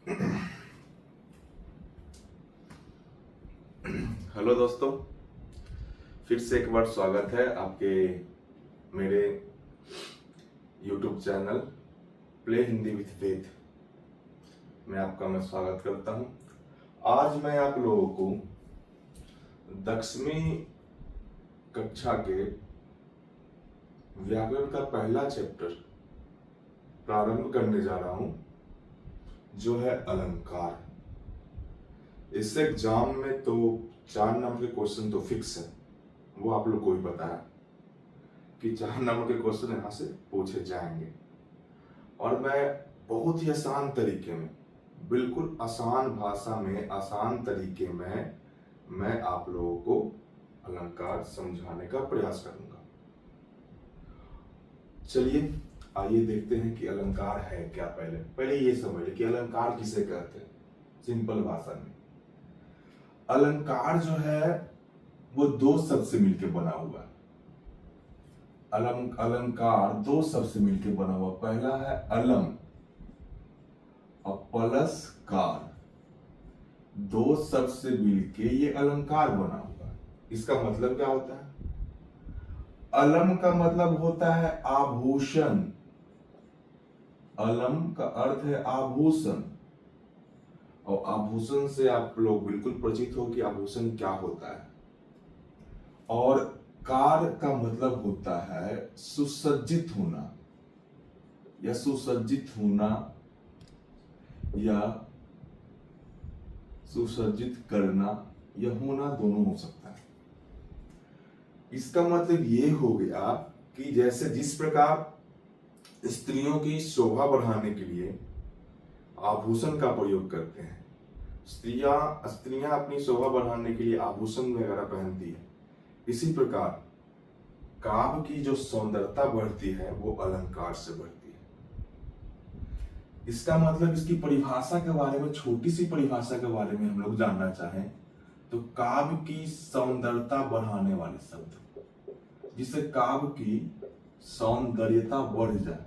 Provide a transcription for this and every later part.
Hello दोस्तों, फिर से एक बार स्वागत है आपके मेरे YouTube channel play Hindi with faith में आपका मैं स्वागत करता हूं। आज मैं आप लोगों को 10वीं कक्षा के व्याकरण का पहला चैप्टर प्रारंभ करने जा रहा हूं, जो है अलंकार। इस एग्जाम में तो 4 नंबर के क्वेश्चन तो फिक्स है, वो आप लोग को भी पता है कि 4 नंबर के क्वेश्चन यहाँ से पूछे जाएंगे। और मैं बहुत ही आसान तरीके में, बिल्कुल आसान भाषा में, आसान तरीके में मैं आप लोगों को अलंकार समझाने का प्रयास करूंगा। चलिए आइए देखते हैं कि अलंकार है क्या। पहले ये समझिए कि अलंकार किसे कहते हैं। सिंपल भाषा में अलंकार जो है वो 2 शब्द से मिलकर बना हुआ है। अलंकार 2 शब्द से मिलकर बना हुआ। पहला है अलम और प्लस कार, 2 शब्द से मिलके ये अलंकार बना हुआ है। इसका मतलब क्या होता है? अलम का मतलब होता है आभूषण। अलम का अर्थ है आभूषण, और आभूषण से आप लोग बिल्कुल परिचित हो कि आभूषण क्या होता है। और कार का मतलब होता है सुसज्जित होना, या सुसज्जित होना, या सुसज्जित करना, या होना, दोनों हो सकता है। इसका मतलब ये हो गया कि जैसे जिस प्रकार स्त्रियों की शोभा बढ़ाने के लिए आभूषण का प्रयोग करते हैं, स्त्रियां अपनी शोभा बढ़ाने के लिए आभूषण वगैरह पहनती है, इसी प्रकार काव्य की जो सौंदर्यता बढ़ती है वो अलंकार से बढ़ती है। इसका मतलब, इसकी परिभाषा के बारे में, छोटी सी परिभाषा के बारे में हम लोग जानना चाहें तो काव्य की सौंदर्यता बढ़ाने वाले शब्द, जिससे काव्य की सौंदर्यता बढ़ जाए,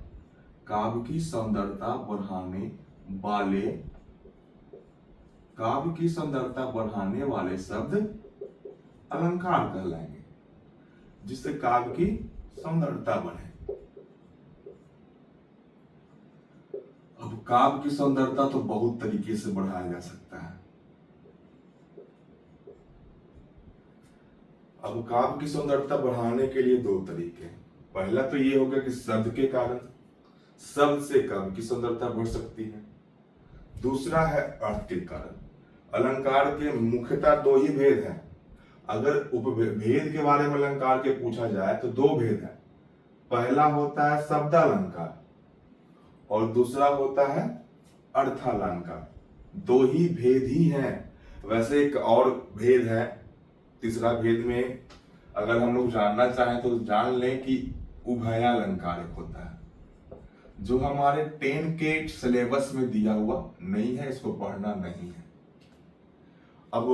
काव्य की सौंदर्यता बढ़ाने वाले, काव्य की सौंदर्यता बढ़ाने वाले शब्द अलंकार कहलाएंगे, जिससे काव्य की सौंदर्यता बढ़े। अब काव्य की सौंदर्यता तो बहुत तरीके से बढ़ाया जा सकता है। अब काव्य की सौंदर्यता बढ़ाने के लिए 2 तरीके हैं। पहला तो ये होगा कि शब्द के कारण, शब्द से काव्य की सौंदर्यता बढ़ सकती है। दूसरा है अर्थ के कारण। अलंकार के मुख्यतः 2 ही भेद हैं। अगर उपभेद के बारे में अलंकार के पूछा जाए तो 2 भेद है। पहला होता है शब्दालंकार और दूसरा होता है अर्थालंकार। 2 ही भेद ही हैं। वैसे एक और भेद है, तीसरा भेद में अगर हम लोग जानना चाहें तो जान लें कि उभयालंकार एक होता है, जो हमारे 10 के सिलेबस में दिया हुआ नहीं है, इसको पढ़ना नहीं है। अब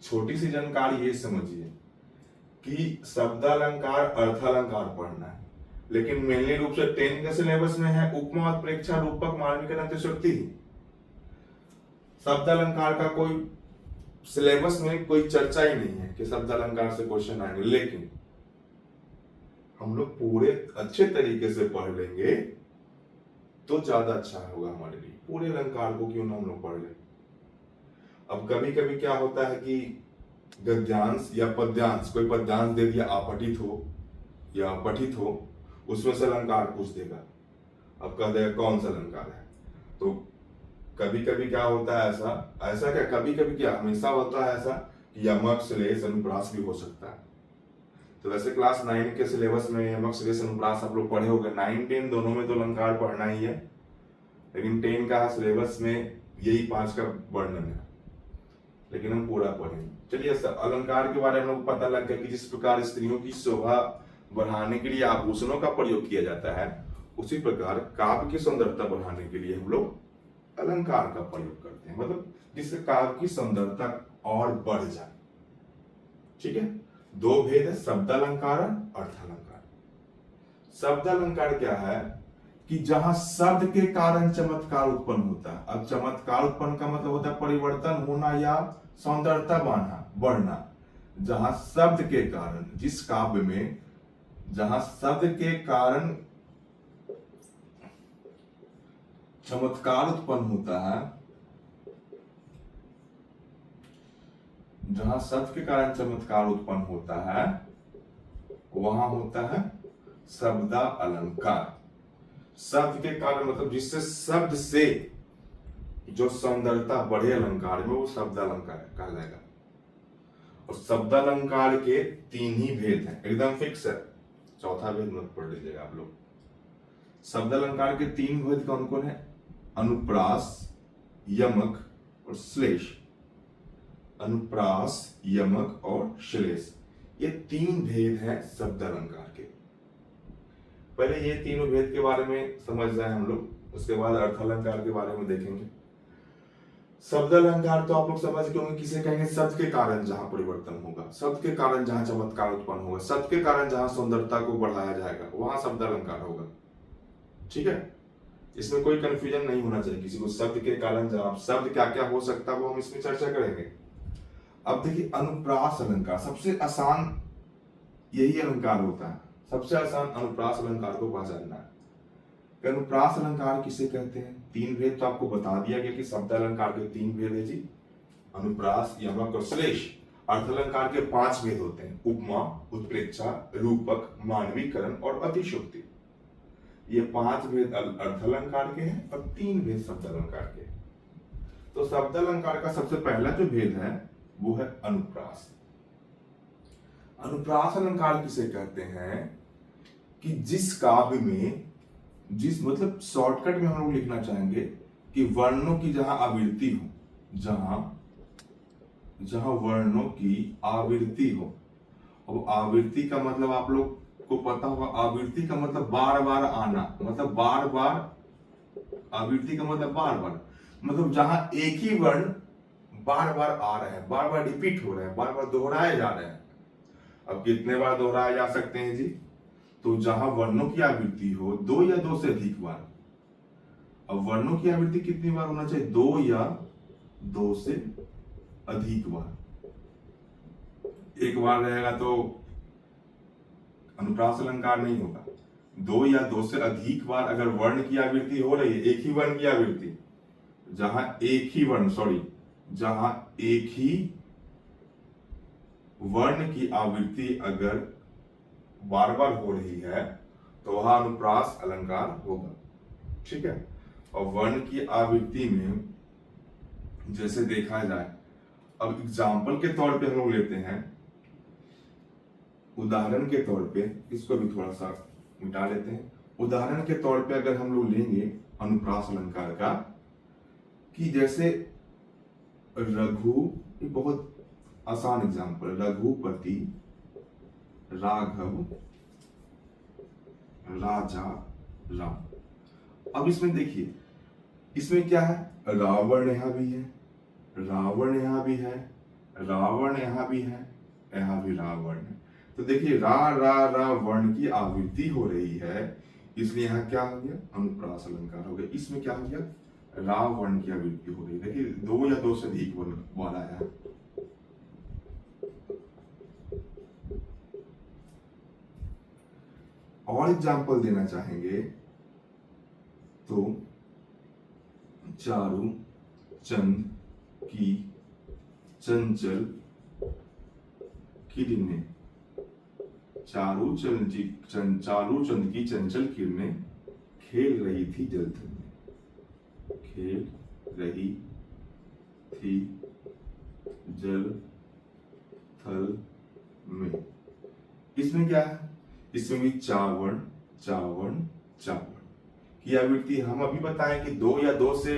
छोटी सी जानकारी ये समझिए कि शब्दालंकार, अर्थालंकार पढ़ना है, लेकिन मेनली रूप से 10 के सिलेबस में है उपमा, उत्प्रेक्षा, रूपक, मार्मिक, अंत्यशोक्ति। शब्दालंकार का कोई सिलेबस में कोई चर्चा ही नहीं है कि शब्दालंकार से क्वेश्चन आएंगे, लेकिन हम लोग पूरे अच्छे तरीके से पढ़ लेंगे तो ज्यादा अच्छा होगा हमारे लिए। पूरे अलंकार को क्यों ना हम लोग पढ़ लें। अब कभी कभी क्या होता है कि गद्यांश या पद्यांश, कोई पद्यांश दे दिया, आपठित हो या पठित हो, उसमें से अलंकार पूछ देगा। अब कह देगा कौन सा अलंकार है। तो कभी कभी क्या होता है, ऐसा क्या, कभी कभी क्या, हमेशा होता है ऐसा कि यमक, श्लेष, अनुप्रास भी हो सकता है। तो वैसे क्लास 9 के सिलेबस में यमक, श्लेष, अनुप्रास आप लोग पढ़े होंगे। 9, 10 दोनों में तो अलंकार पढ़ना ही है, लेकिन 10 का सिलेबस में यही 5 का वर्णन है, लेकिन हम पूरा पढ़ेंगे। चलिए, अलंकार के बारे में हमको पता लग गया कि जिस प्रकार स्त्रियों की शोभा बढ़ाने के लिए आभूषणों का प्रयोग किया जाता है, उसी प्रकार काव्य की सौंदर्यता बढ़ाने के लिए हम लोग अलंकार का प्रयोग करते हैं, मतलब जिससे काव्य की सौंदर्यता और बढ़ जाए। ठीक है, 2 भेद है, शब्दालंकार और अर्थालंकार। शब्दालंकार क्या है कि जहां शब्द के कारण चमत्कार उत्पन्न होता है। अब चमत्कार उत्पन्न का मतलब होता है परिवर्तन होना या सौंदर्यता बढ़ना। जहां शब्द के कारण, जिस काव्य में जहां शब्द के कारण चमत्कार उत्पन्न होता है, जहां शब्द के कारण चमत्कार उत्पन्न होता है, वहां होता है शब्दा अलंकार। शब्द के कारण मतलब जिससे शब्द से जो सौंदर्यता बढ़े अलंकार में, वो शब्द अलंकार कहा जाएगा। और शब्द अलंकार के 3 ही भेद हैं, एकदम फिक्स है, चौथा भेद मत पढ़ लीजिएगा आप लोग। शब्द अलंकार के 3 भेद कौन कौन है? अनुप्रास, यमक और श्लेष। अनुप्रास, यमक और श्लेष, ये 3 भेद हैं शब्द अलंकार के। पहले ये तीनों भेद के बारे में समझ जाए हम लोग, उसके बाद अर्थ अलंकार के बारे में देखेंगे। शब्द अलंकार तो आप लोग समझ गए होंगे, किसे कहेंगे? शब्द के कारण जहां परिवर्तन होगा, शब्द के कारण जहां चमत्कार उत्पन्न होगा, शब्द के कारण जहां सौंदर्यता को बढ़ाया जाएगा, वहां शब्द अलंकार होगा। ठीक है, इसमें कोई कंफ्यूजन नहीं होना चाहिए किसी को। शब्द के कारण जहां, शब्द क्या क्या हो सकता है वो हम इसमें चर्चा करेंगे। अब देखिए, अनुप्रास अलंकार सबसे आसान यही अलंकार होता है, सबसे आसान अनुप्रास अलंकार को पहचानना है। अनुप्रास अलंकार किसे कहते हैं? 3 भेद तो आपको बता दिया गया कि शब्द अलंकार के 3 भेद है जी, अनुप्रास, यमक और श्लेष। अर्थ अलंकार के 5 भेद होते हैं, उपमा, उत्प्रेक्षा, रूपक, मानवीकरण और अतिशयोक्ति। ये 5 भेद अर्थ अलंकार के हैं और 3 भेद शब्द अलंकार के। तो शब्द अलंकार का सबसे पहला जो भेद है वो है अनुप्रास। अनुप्रास अलंकार किसे कहते हैं? कि जिस काव्य में, जिस मतलब शॉर्टकट में हम लोग लिखना चाहेंगे कि वर्णों की जहां आवृत्ति हो, जहां वर्णों की आवृत्ति हो। अब आवृत्ति का मतलब आप लोग को पता होगा, आवृत्ति का मतलब बार बार आना, मतलब बार बार, आवृत्ति का मतलब बार बार, मतलब जहां एक ही वर्ण बार बार आ रहे हैं, बार बार रिपीट हो रहे हैं, बार बार दोहराए जा रहे हैं। अब कितने बार दोहराए जा सकते हैं जी? तो जहां वर्णों की आवृत्ति हो 2 या 2 से अधिक बार। अब वर्णों की आवृत्ति कितनी बार होना चाहिए? 2 या 2 से अधिक बार। एक बार रहेगा तो अनुप्रास अलंकार नहीं होगा। 2 या 2 से अधिक बार अगर वर्ण की आवृत्ति हो रही है, एक ही वर्ण की आवृत्ति, जहां एक ही वर्ण की आवृत्ति अगर बार बार हो रही है तो वह अनुप्रास अलंकार होगा। ठीक है, और वर्ण की आवृत्ति में जैसे देखा जाए, अब एग्जाम्पल के तौर पे हम लोग लेते हैं, उदाहरण के तौर पे इसको भी थोड़ा सा मिटा लेते हैं। उदाहरण के तौर पे अगर हम लोग लेंगे अनुप्रास अलंकार का, कि जैसे रघु, ये बहुत आसान एग्जाम्पल, रघुपति, राघव, राजा, राम। अब इसमें देखिए, इसमें क्या है? रावण यहां भी है, रावण यहां भी है, रावण यहां भी है, यहां भी रावण है। तो देखिए, रा वर्ण की आवृत्ति हो रही है, इसलिए यहां क्या हो गया? अनुप्रास अलंकार हो गया। इसमें क्या हो गया? रावण की आवृत्ति हो रही है। देखिए, 2 या 2 से अधिक वर्ण वाला है। और एग्जाम्पल देना चाहेंगे तो चारू चंद की चंचल किरणें, चारू चंद की चंचल किरणें खेल रही थी जलथल में, खेल रही थी जल थल में। इसमें क्या है? इसमें भी चावण चावण चावण की आवृत्ति। हम अभी बताएं कि 2 या 2 से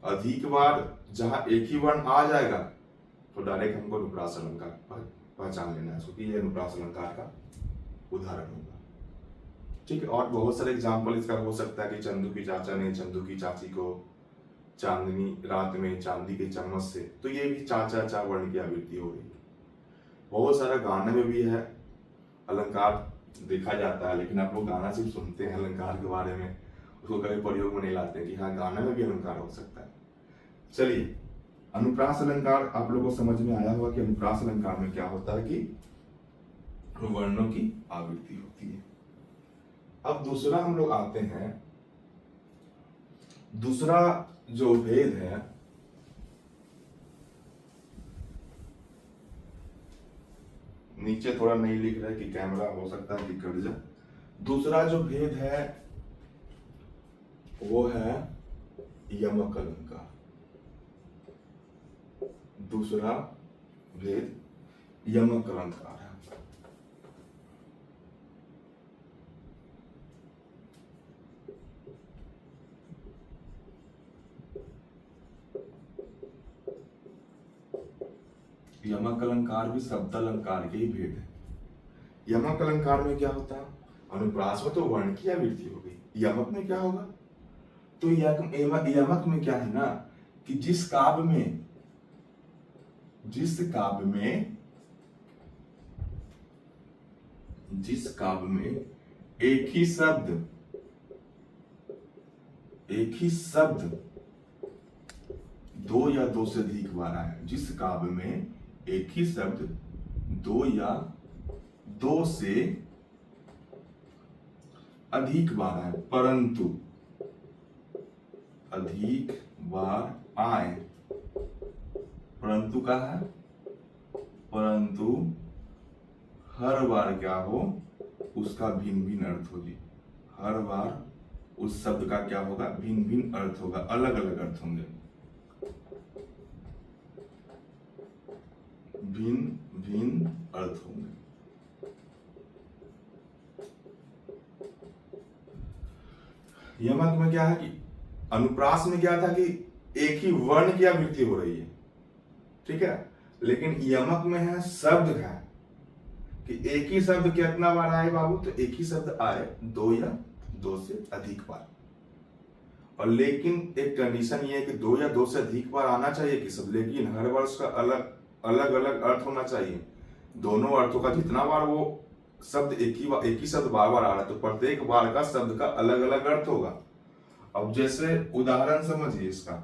अधिक बार जहां एक ही वर्ण आ जाएगा तो डायरेक्ट हमको अनुप्रास अलंकार पहचान लेना है, क्योंकि ये अनुप्रास अलंकार का उदाहरण होगा। ठीक है, और बहुत सारे एग्जाम्पल इसका हो सकता है कि चंदू की चाचा ने चंदू की चाची को चांदनी रात में चांदी के चम्मच से, तो ये भी चाचा चा वर्ण की आवृत्ति हो रही है। बहुत सारा गाने में भी है अलंकार देखा जाता है, लेकिन आप लोग गाना सिर्फ सुनते हैं अलंकार के बारे में, उसको कभी प्रयोग में नहीं लाते हैं कि हाँ गाना में भी अलंकार हो सकता है। चलिए, अनुप्रास अलंकार आप लोगों को समझ में आया होगा कि अनुप्रास अलंकार में क्या होता है कि वर्णों की आवृत्ति होती है। अब दूसरा हम लोग आते हैं, दूसरा जो भेद है, नीचे थोड़ा नहीं लिख रहा है कि कैमरा हो सकता है कि कट जाए। दूसरा जो भेद है वो है यमक अलंकार। दूसरा भेद यमक अलंकार है। यमक अलंकार भी शब्द अलंकार के ही भेद है। यमक अलंकार में क्या होता है, अनुप्रास में तो वर्ण की आवृत्ति हो गई, यमक में क्या होगा, तो यमक में क्या है ना कि जिस काव्य में एक ही शब्द दो या दो से अधिक बार आया, जिस काव्य में एक ही शब्द दो या दो से अधिक बार आए, परंतु अधिक बार आए, परंतु क्या है, परंतु हर बार क्या हो उसका भिन्न भिन्न अर्थ होगी। हर बार उस शब्द का क्या होगा, भिन्न भिन्न अर्थ होगा, अलग अलग अर्थ होंगे, भिन्न भिन्न अर्थ होंगे। यमक में क्या है कि अनुप्रास में क्या था कि एक ही वर्ण की आवृत्ति हो रही है, ठीक है, लेकिन यमक में है शब्द का कि एक ही शब्द कितना बार आए बाबू, तो एक ही शब्द आए दो या दो से अधिक बार। और लेकिन एक कंडीशन ये है कि दो या दो से अधिक बार आना चाहिए कि शब्द, लेकिन हर बार उसका अलग अलग अर्थ होना चाहिए। दोनों अर्थों का जितना बार वो शब्द एक ही शब्द बार बार आ रहा है, तो प्रत्येक बार का शब्द का अलग अलग अर्थ होगा। अब जैसे उदाहरण समझिए इसका,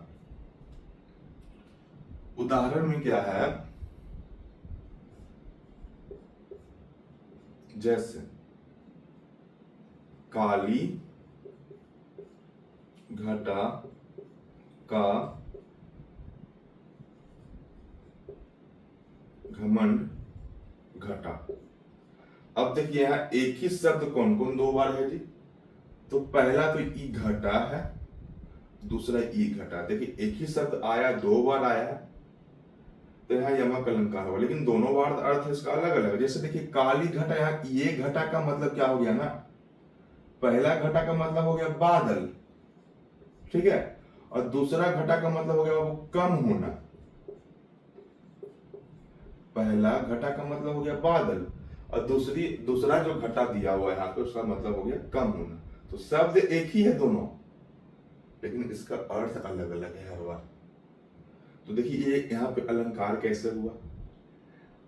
उदाहरण में क्या है, जैसे काली घटा का घमंड घटा। अब देखिए यहां एक ही शब्द कौन कौन दो बार है जी, तो पहला तो ई घटा है, दूसरा ई घटा। देखिए एक ही शब्द आया, दो बार आया, तो यहाँ यमक अलंकार हुआ, लेकिन दोनों बार अर्थ इसका अलग अलग। जैसे देखिए काली घटा, यहाँ ये घटा का मतलब क्या हो गया ना, पहला घटा का मतलब हो गया बादल, ठीक है, और दूसरा घटा का मतलब हो गया वो कम होना। पहला घटा का मतलब हो गया बादल, और दूसरा जो घटा दिया हुआ है यहाँ पे उसका मतलब हो गया कम होना। तो शब्द एक ही है दोनों, लेकिन इसका अर्थ अलग अलग है हर बार। तो देखिए ये यहाँ पे अलंकार कैसे हुआ,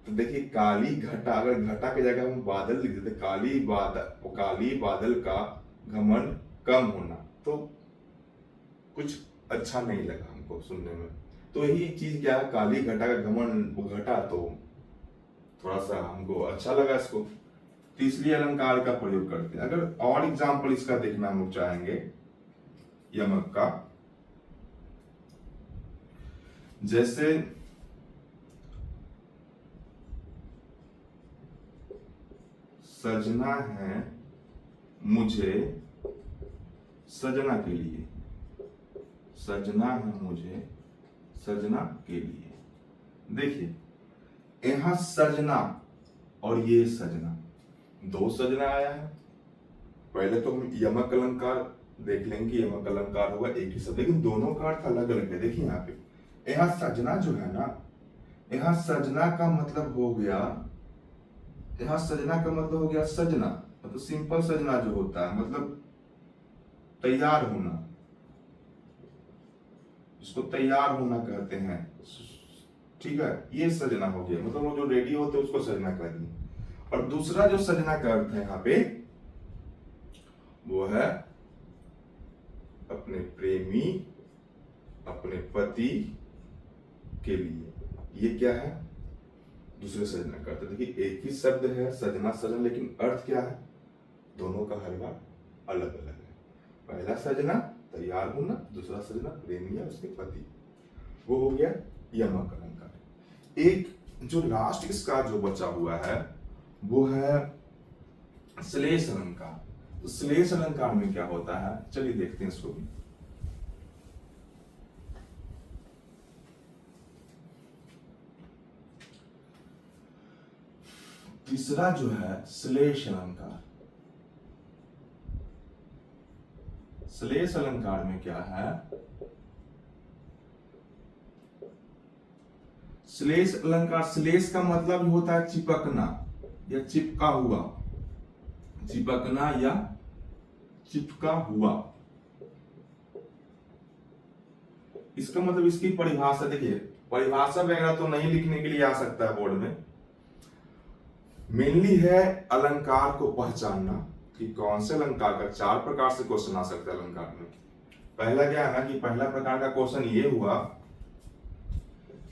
तो देखिए काली घटा, अगर घटा की जगह हम बादल लिख देते, काली बादल का घमंड कम होना, तो कुछ अच्छा नहीं लगा हमको सुनने में। तो यही चीज क्या है, काली घटा का घमंड घटा, तो थोड़ा सा हमको अच्छा लगा इसको, तो इसलिए अलंकार का प्रयोग करते हैं। अगर और एग्जाम्पल इसका देखना हम लोग चाहेंगे यमक का, जैसे सजना है मुझे सजना के लिए, सजना है मुझे सजना के लिए। देखिए यहां सजना और ये सजना, दो सजना आया है। पहले तो हम यमक अलंकार देख लेंगे कि यमक अलंकार होगा एक ही शब्द, लेकिन दोनों का अर्थ अलग अलग है। देखिए यहाँ पे यहाँ सजना जो है ना, यहाँ सजना का मतलब हो गया, यहाँ सजना का मतलब हो गया सजना, मतलब सिंपल सजना जो होता है, मतलब तैयार होना, इसको तैयार होना कहते हैं, ठीक है, ये सजना हो गया, मतलब वो जो रेडी होते हैं उसको सजना कहते हैं। और दूसरा जो सजना का अर्थ है यहाँ पे वो है अपने प्रेमी, अपने पति के लिए। ये क्या है? दूसरे सजना का अर्थ। देखिए एक ही शब्द है सजना सजन, लेकिन अर्थ क्या है? दोनों का हर बार अलग अलग है। पहला सजना तैयार होना, दूसरा सजना प्रेमी या उसके पति, वो हो गया यमक अलंकार। एक जो लास्ट इसका जो बचा हुआ है वो है श्लेष अलंकार। तो श्लेष अलंकार में क्या होता है, चलिए देखते हैं इसको भी। तीसरा जो है श्लेष अलंकार। श्लेष अलंकार में क्या है? श्लेष अलंकार, श्लेष का मतलब ही होता है चिपकना या चिपका हुआ, चिपकना या चिपका हुआ। इसका मतलब, इसकी परिभाषा देखिए, परिभाषा वगैरह तो नहीं लिखने के लिए आ सकता है बोर्ड में, मेनली है अलंकार को पहचानना कि कौन से अलंकार का। 4 प्रकार से क्वेश्चन आ सकता है अलंकार में। पहला क्या है ना कि पहला प्रकार का क्वेश्चन ये हुआ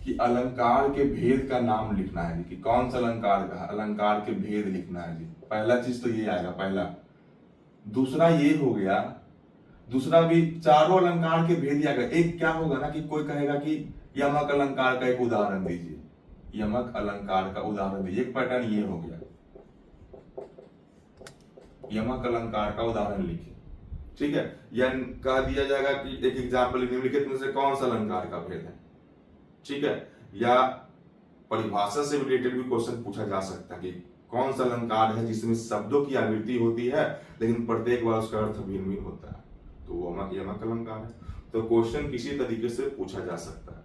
कि अलंकार के भेद का नाम लिखना है जी, कि कौन सा अलंकार का अलंकार के भेद लिखना है जी। पहला चीज तो ये आएगा पहला। दूसरा ये हो गया, दूसरा भी चारों अलंकार के भेद ही आएगा। एक क्या होगा ना कि कोई कहेगा कि यमक अलंकार का एक उदाहरण दीजिए, यमक अलंकार का उदाहरण दीजिए। एक पैटर्न ये हो गया, यमक अलंकार का उदाहरण लिखिए, ठीक है। या कह दिया जाएगा कि एक एग्जाम्पल निम्नलिखित में से कौन सा अलंकार का भेद है, ठीक है। या परिभाषा से रिलेटेड भी क्वेश्चन पूछा जा सकता है कि कौन सा अलंकार है जिसमें शब्दों की आवृत्ति होती है लेकिन प्रत्येक बार उसका अर्थ भिन्न भिन्न होता है, तो वो यमक अलंकार है। तो क्वेश्चन किसी तरीके से पूछा जा सकता है।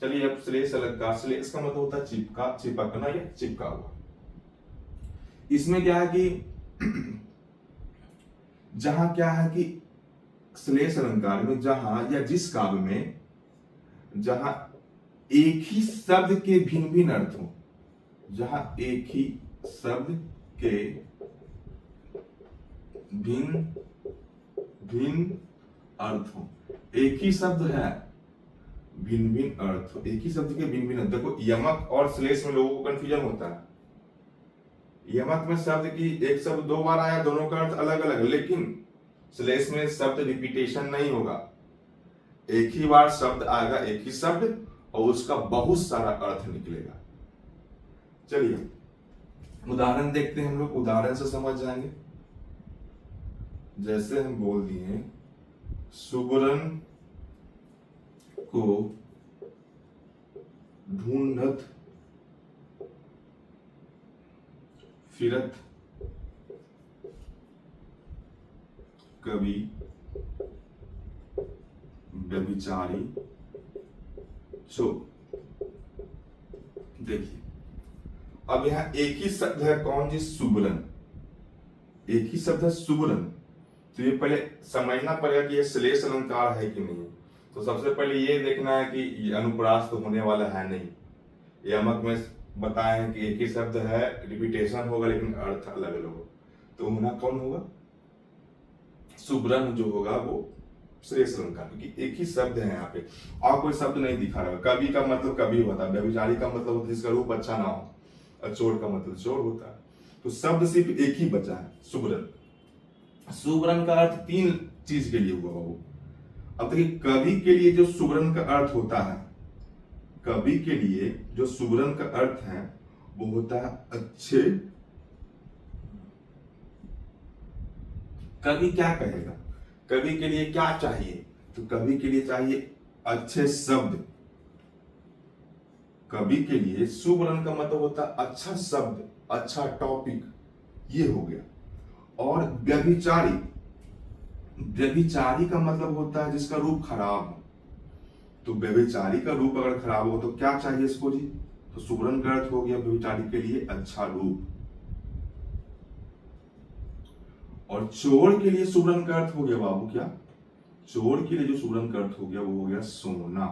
चलिए अब श्लेष अलंकार। श्लेष का मतलब होता है चिपका, चिपकना या चिपका हुआ। इसमें क्या है कि जहां क्या है कि श्लेष अलंकार में जहां या जिस काव्य में जहां एक ही शब्द के भिन्न भिन्न अर्थ हो, जहां एक ही शब्द के भिन्न भिन्न अर्थ हो, एक ही शब्द है भिन्न भिन्न अर्थ हो, एक ही शब्द के भिन्न भिन्न अर्थ। देखो यमक और श्लेष में लोगों को कंफ्यूजन होता है। यमक में शब्द की एक शब्द 2 बार आया, दोनों का अर्थ अलग अलग, लेकिन श्लेष में शब्द रिपीटेशन नहीं होगा, एक ही बार शब्द आएगा, एक ही शब्द और उसका बहुत सारा अर्थ निकलेगा। चलिए उदाहरण देखते हैं हम लोग, उदाहरण से समझ जाएंगे। जैसे हम बोल दिए सुबरन को ढूंढत फिरत कवि व्यभिचारी चोर। देखिए अब यहां एक ही शब्द है, कौन जी? सुबरन। एक ही शब्द है सुबरन, तो ये पहले समझना पड़ेगा कि ये श्लेष अलंकार है कि नहीं। तो सबसे पहले ये देखना है कि ये अनुप्रास तो होने वाला है नहीं। यमक में बताए हैं कि एक ही शब्द है, रिपीटेशन होगा लेकिन अर्थ अलग अलग होगा, तो होना कौन होगा? सुबरन जो होगा वो श्लेष अलंकार, क्योंकि एक ही शब्द है यहाँ पे और कोई शब्द नहीं दिखा रहा है। कवि का मतलब कवि होता है, व्यभिचारी का मतलब होता है जिसका रूप अच्छा ना हो, और चोर का मतलब चोर होता है। तो शब्द सिर्फ एक ही बचा है, सुबरन। सुबरन का अर्थ 3 चीज के लिए हुआ वो। अब देखिए कवि के लिए जो सुबरन का अर्थ होता है, कवि के लिए जो सुबरन का अर्थ है वो होता है अच्छे। कवि क्या कहेगा? कवि के लिए क्या चाहिए? तो कवि के लिए चाहिए अच्छे शब्द। कवि के लिए सुबरन का मतलब होता है अच्छा शब्द, अच्छा टॉपिक, ये हो गया। और व्यभिचारी, व्यभिचारी का मतलब होता है जिसका रूप खराब हो। तो व्यभिचारी का रूप अगर खराब हो तो क्या चाहिए इसको जी? तो सुबरन का अर्थ हो गया व्यभिचारी के लिए अच्छा रूप। और चोर के लिए सुबरन का अर्थ हो गया बाबू क्या? चोर के लिए जो सुबरन का अर्थ हो गया वो हो गया सोना।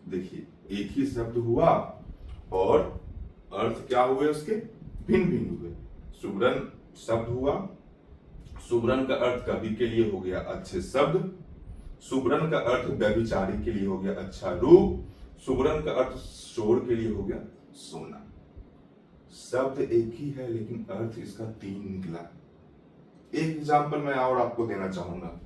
देखिए एक ही शब्द हुआ और अर्थ क्या हुए उसके? भिन्न भिन्न हुए। सुबरन शब्द हुआ, सुबरन का अर्थ कवि के लिए हो गया अच्छे शब्द, सुबरन का अर्थ व्यभिचारी के लिए हो गया अच्छा रूप, सुबरन का अर्थ शोर के लिए हो गया सोना। शब्द एक ही है लेकिन अर्थ इसका 3 निकला। एक एग्जाम्पल मैं और आपको देना चाहूंगा।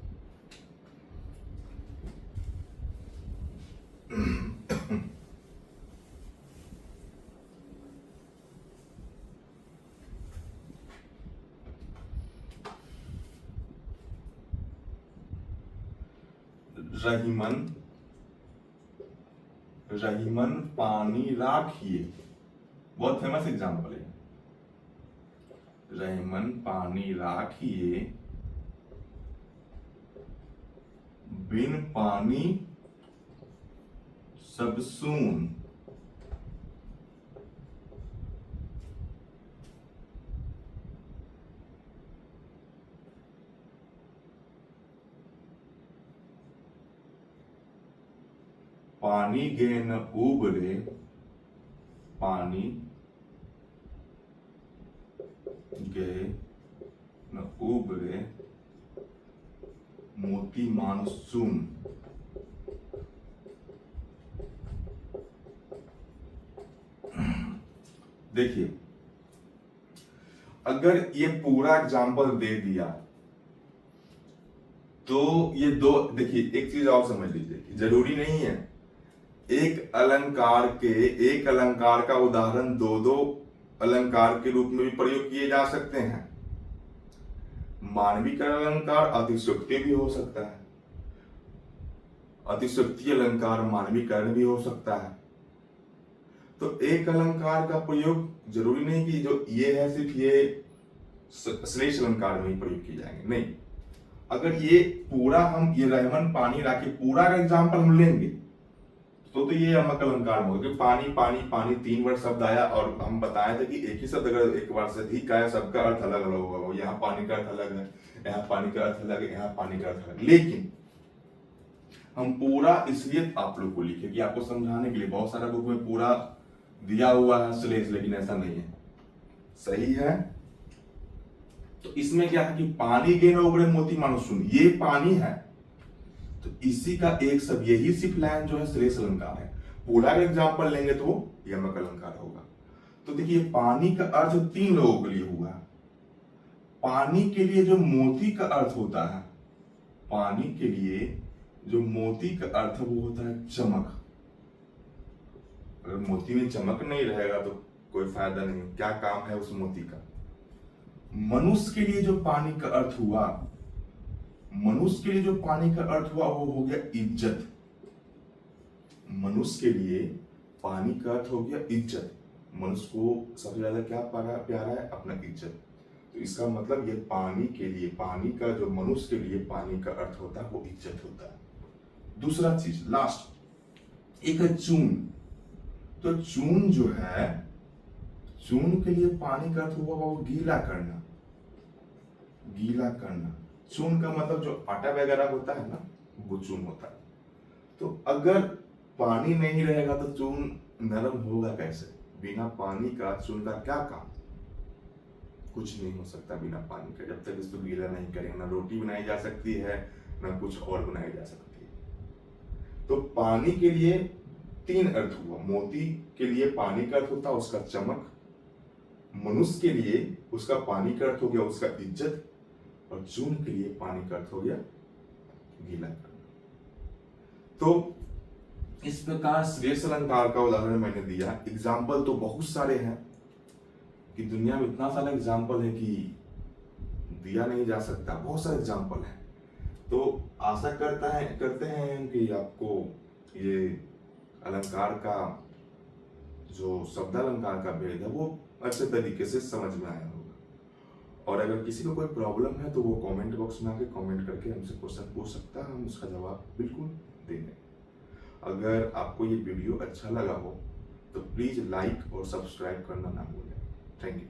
रहीमन रहीमन पानी राखिए, बहुत फेमस एग्जाम्पल है। रहीमन पानी राखिए, बिन पानी सब सून। पानी गे न उबरे, पानी गे न उबरे, मोती मानसून। देखिए, अगर ये पूरा एग्जाम्पल दे दिया तो ये दो, देखिए एक चीज और समझ लीजिए, जरूरी नहीं है एक अलंकार का उदाहरण दो दो अलंकार के रूप में भी प्रयोग किए जा सकते हैं। मानवीकरण अलंकार अतिशयोक्ति भी हो सकता है, अतिशयोक्ति अलंकार मानवीकरण भी हो सकता है। तो एक अलंकार का प्रयोग जरूरी नहीं कि जो ये है सिर्फ ये श्लेष अलंकार में ही प्रयोग किए जाएंगे, नहीं। अगर ये पूरा हम ये रहमन पानी राखी पूरा का एग्जाम्पल हम लेंगे तो ये यमक अलंकार होगा, क्योंकि पानी पानी पानी 3 वर्ड शब्द आया और हम बताए थे कि एक ही शब्द अगर एक बार से अधिक आया सबका अर्थ अलग अलग होगा। यहाँ पानी का अर्थ अलग है, यहाँ पानी का अर्थ अलग है, यहाँ पानी का अर्थ अलग। लेकिन हम पूरा इसलिए आप लोग को लिखे कि आपको समझाने के लिए, बहुत सारा बुक में पूरा दिया हुआ है श्लेष, लेकिन ऐसा नहीं है। सही है, तो इसमें क्या है कि पानी गे न उबरे मोती मानसून, ये पानी है, तो इसी का एक सब यही सिर्फ लाइन जो है श्लेष अलंकार है। पूरा का एग्जाम्पल लेंगे तो यमक अलंकार होगा। तो देखिए पानी का अर्थ 3 लोगों के लिए हुआ। पानी के लिए जो मोती का अर्थ होता है, पानी के लिए जो मोती का अर्थ वो होता है चमक। अगर मोती में चमक नहीं रहेगा तो कोई फायदा नहीं, क्या काम है उस मोती का। मनुष्य के लिए जो पानी का अर्थ हुआ, मनुष्य के लिए जो पानी का अर्थ हुआ वो हो गया इज्जत। मनुष्य के लिए पानी का अर्थ हो गया इज्जत। मनुष्य को सबसे ज्यादा क्या प्यारा है, अपना इज्जत। तो इसका मतलब ये पानी के लिए, पानी का जो मनुष्य के लिए पानी का अर्थ होता है वो इज्जत होता है। दूसरा चीज लास्ट एक है चून। तो चून जो है, चून के लिए पानी का अर्थ हुआ वो गीला करना, गीला करना। चून का मतलब जो आटा वगैरह होता है ना, वो चून होता है। तो अगर पानी नहीं रहेगा तो चून नरम होगा कैसे? बिना पानी का चून का क्या काम? कुछ नहीं हो सकता बिना पानी का, जब तक इसको गीला नहीं करेंगे। ना रोटी बनाई जा सकती है, ना कुछ और बनाई जा सकती है। तो पानी के लिए 3 अर्थ हुआ। मोती के लिए पानी का अर्थ होता है उसका चमक, मनुष्य के लिए उसका पानी का अर्थ हो गया उसका इज्जत, और चून के लिए पानी का अर्थ हो गया गीला करना। तो इस प्रकार श्लेष अलंकार का उदाहरण मैंने दिया। एग्जाम्पल तो बहुत सारे हैं कि दुनिया में इतना सारा एग्जाम्पल है कि दिया नहीं जा सकता, बहुत सारे एग्जाम्पल हैं। तो आशा करते हैं कि आपको ये अलंकार का जो शब्द अलंकार का भेद है वो अच्छे तरीके से समझ में आया होगा। और अगर किसी को कोई प्रॉब्लम है तो वो कमेंट बॉक्स में आके कमेंट करके हमसे क्वेश्चन पूछ सकता है, हम उसका जवाब बिल्कुल देंगे। अगर आपको ये वीडियो अच्छा लगा हो तो प्लीज लाइक और सब्सक्राइब करना ना भूलें। Thank you.